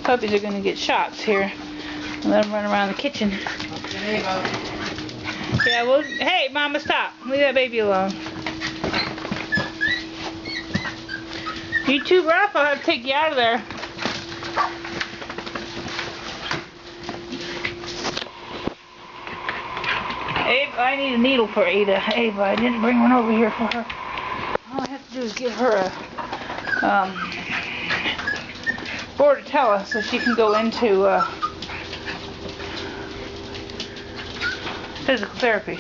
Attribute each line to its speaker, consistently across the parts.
Speaker 1: Puppies are going to get shots here. Let them run around the kitchen. Yeah, well, hey, Mama, stop. Leave that baby alone. You too rough, I'll have to take you out of there. Abe, I need a needle for Ada. Abe, I didn't bring one over here for her. All I have to do is get her a Bordetella so she can go into physical therapy.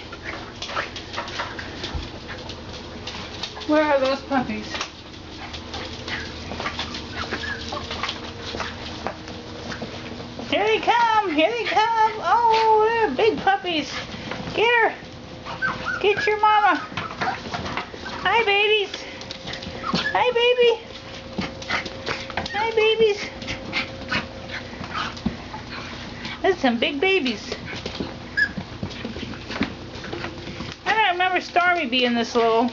Speaker 1: Where are those puppies? Here they come! Here they come! Oh, they're big puppies! Get her! Get your mama! Hi, babies! Hi, baby! Hi, babies! That's some big babies. I don't remember Stormy being this little.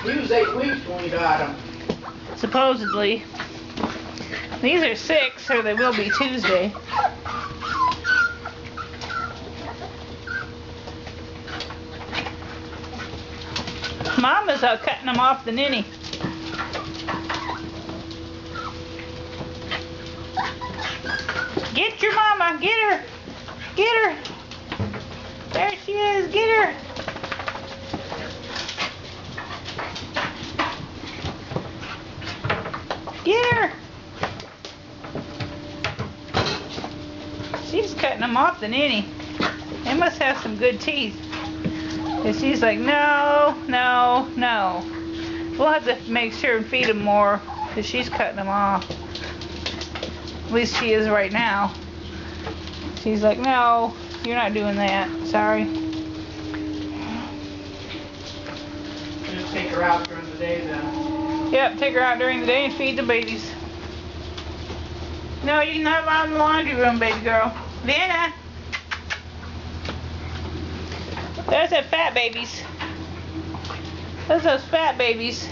Speaker 2: He was 8 weeks when we got him.
Speaker 1: Supposedly. These are 6, or they will be Tuesday. Mama's out cutting them off the ninny. Get your mama, get her, get her. There she is, get her. Get her. She's cutting them off the ninny. They must have some good teeth. And she's like, no, no, no. We'll have to make sure and feed them more because she's cutting them off. At least she is right now. She's like, no, you're not doing that. Sorry.
Speaker 2: Just take her out during the day then.
Speaker 1: Yep, take her out during the day and feed the babies. No, you're not allowed in the laundry room, baby girl. Vanna! There's the fat babies. There's those fat babies.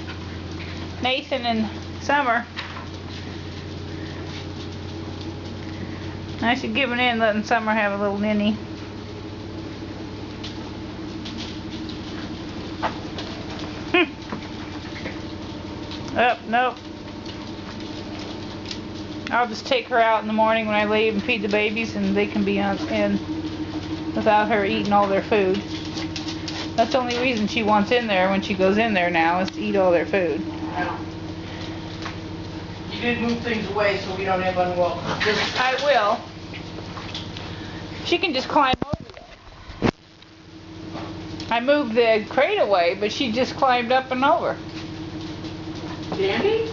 Speaker 1: Nathan and Summer. I should give it in letting Summer have a little ninny. Oh, nope. I'll just take her out in the morning when I leave and feed the babies, and they can be in without her eating all their food. That's the only reason she wants in there when she goes in there now, is to eat all their food.
Speaker 2: Yeah. You did move things away so we don't have unwelcome.
Speaker 1: I will. She can just climb over there. I moved the crate away, but she just climbed up and over.
Speaker 2: Dandy?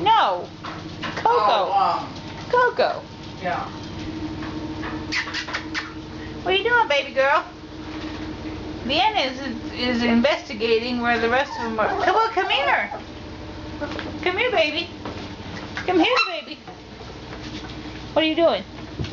Speaker 1: No. Coco.
Speaker 2: Oh,
Speaker 1: Coco.
Speaker 2: yeah.
Speaker 1: What are you doing, baby girl? Vienna is investigating where the rest of them are. Come on, come here. Come here, baby. Come here, baby. What are you doing?